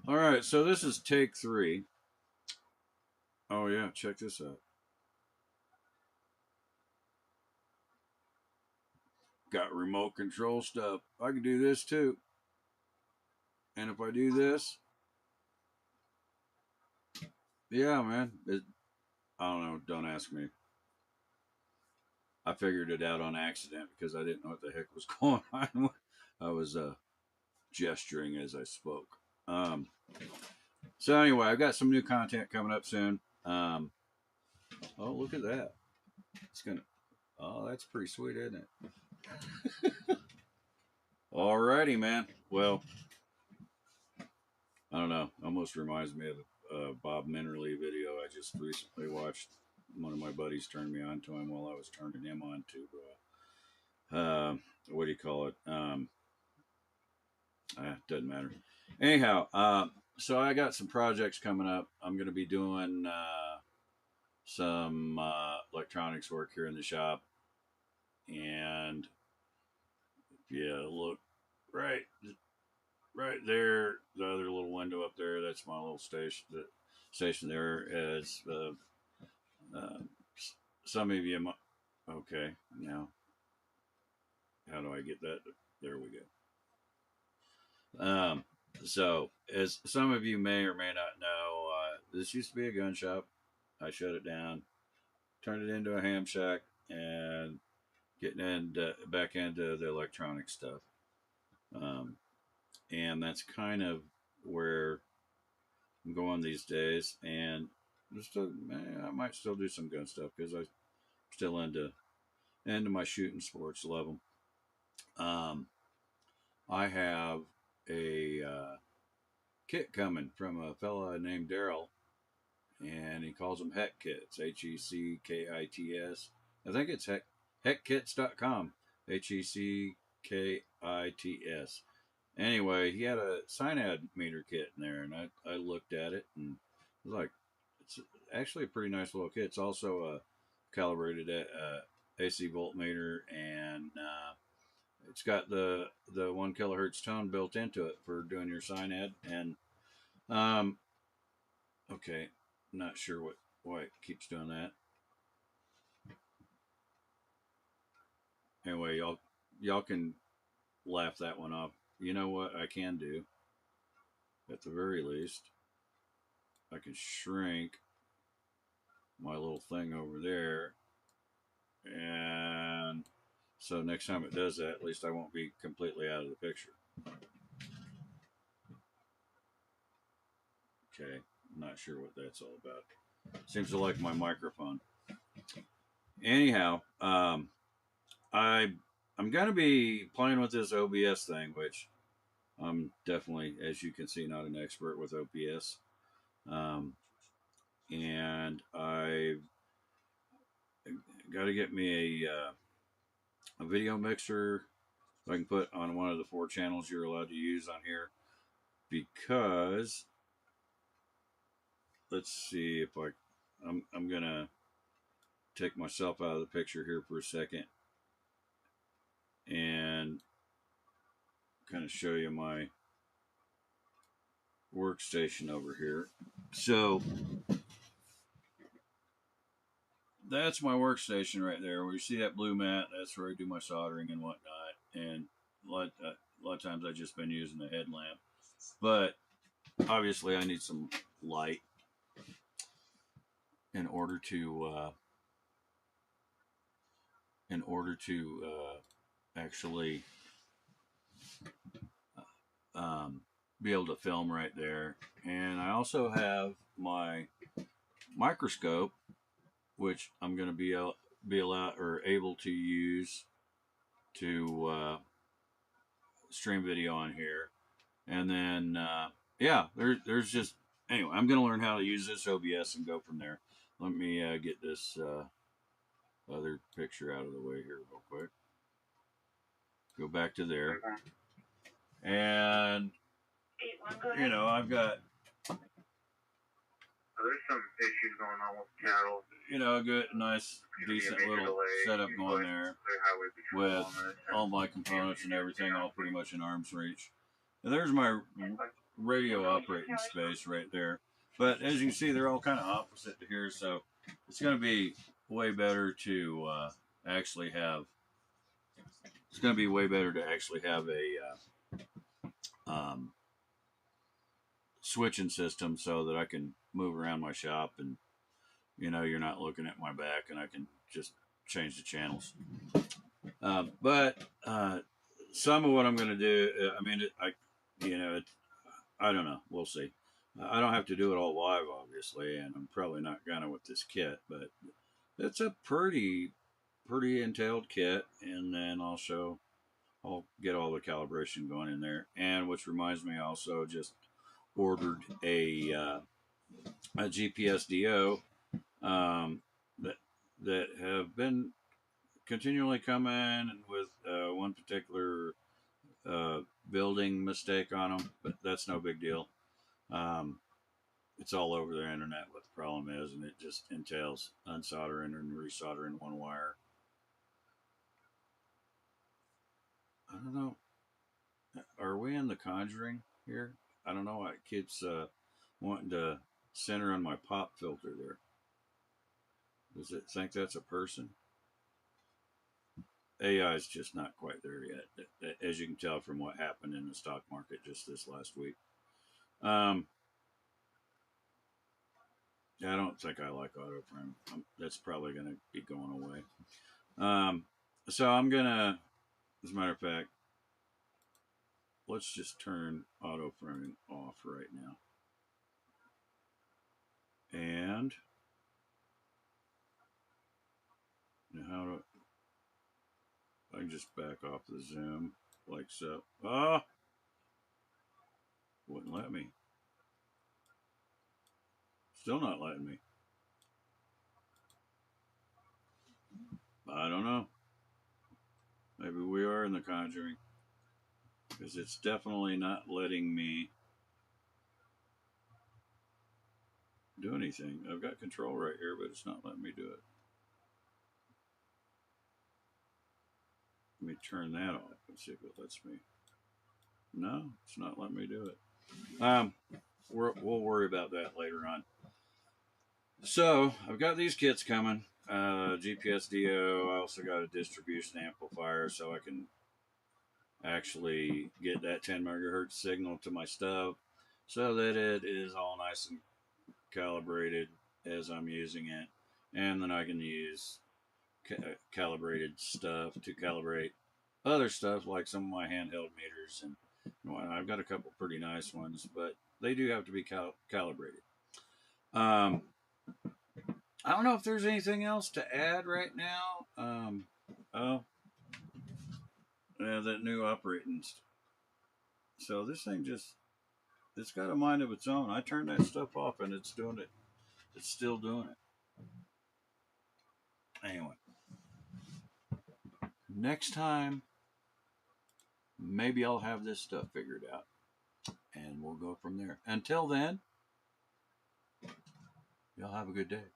All right, so this is take 3. Oh yeah, check this out. Got remote control stuff. I can do this too. And if I do this, yeah, man. I don't know. Don't ask me. I figured it out on accident because I didn't know what the heck was going on. I was gesturing as I spoke. So anyway, I've got some new content coming up soon. Oh, look at that. It's gonna. Oh, that's pretty sweet, isn't it? Alrighty, man. Well, I don't know. Almost reminds me of a Bob Minnerly video I just recently watched. One of my buddies turned me on to him while I was turning him on to. What do you call it? Doesn't matter. Anyhow, so I got some projects coming up. I'm going to be doing some electronics work here in the shop, and yeah, look right, right there, the other little window up there. That's my little station. The station there is uh, some of you. Okay, now how do I get that? There we go. So, as some of you may or may not know, this used to be a gun shop. I shut it down, turned it into a ham shack, and getting back into the electronic stuff. Um, and that's kind of where I'm going these days. And still, I might still do some gun stuff because I'm still into my shooting sports. Love them. I have a kit coming from a fella named Daryl, and he calls them Heck Kits. HECKITS. I think it's heckkits.com. HECKITS. Anyway, he had a cyanide meter kit in there, and I looked at it and was like, it's actually a pretty nice little kit. It's also a calibrated AC voltmeter, and it's got the 1 kilohertz tone built into it for doing your cyanide. And okay, not sure why it keeps doing that. Anyway, y'all can laugh that one off. You know what I can do? At the very least, I can shrink my little thing over there, and so next time it does that, at least I won't be completely out of the picture. Okay, not sure what that's all about. Seems to like my microphone. Anyhow, I'm gonna be playing with this OBS thing, which I'm definitely, as you can see, not an expert with OBS. And I've got to get me a video mixer I can put on one of the 4 channels you're allowed to use on here, because let's see if I'm gonna take myself out of the picture here for a second and kind of show you my workstation over here. So that's my workstation right there. Where you see that blue mat, that's where I do my soldering and whatnot. And a lot of times I've just been using the headlamp, but obviously I need some light in order to actually be able to film right there. And I also have my microscope, which I'm going to be allowed or able to use to stream video on here. And then yeah, there's just anyway. I'm going to learn how to use this OBS and go from there. Let me get this other picture out of the way here real quick. Go back to there, and you know I've got. There's some issues going on with cattle. You know, a good, nice, decent little setup going there with all my components and everything all pretty much in arm's reach. And there's my radio operating space right there. But as you can see, they're all kind of opposite to here, so it's going to be way better to actually have. It's going to be way better to actually have a switching system so that I can move around my shop and you're not looking at my back and I can just change the channels. But some of what I'm going to do, I mean, I don't know. We'll see. I don't have to do it all live, obviously, and I'm probably not gonna with this kit, but it's a pretty entailed kit, and then I'll get all the calibration going in there. And which reminds me, I also just ordered a GPS DO that have been continually coming with one particular building mistake on them, but that's no big deal. It's all over the internet what the problem is, and it just entails unsoldering and resoldering one wire. I don't know. Are we in The Conjuring here? I don't know. It keeps wanting to center on my pop filter there. Does it think that's a person? AI is just not quite there yet, as you can tell from what happened in the stock market just this last week. I don't think I like auto frame. That's probably going to be going away. So I'm going to, as a matter of fact, let's just turn auto framing off right now. And how do I can just back off the zoom like so. Ah, wouldn't let me. Still not letting me. I don't know. Maybe we are in The Conjuring, because it's definitely not letting me do anything. I've got control right here, but it's not letting me do it. Let me turn that off and see if it lets me. No, it's not letting me do it. We'll worry about that later on. So I've got these kits coming. GPS DO. I also got a distribution amplifier, so I can actually get that 10 megahertz signal to my stove, so that it is all nice and calibrated as I'm using it, and then I can use calibrated stuff to calibrate other stuff like some of my handheld meters, and I've got a couple pretty nice ones, but they do have to be calibrated. I don't know if there's anything else to add right now. That new operating. So this thing it's got a mind of its own. I turned that stuff off and it's doing it. It's still doing it. Anyway, next time, maybe I'll have this stuff figured out and we'll go from there. Until then, y'all have a good day.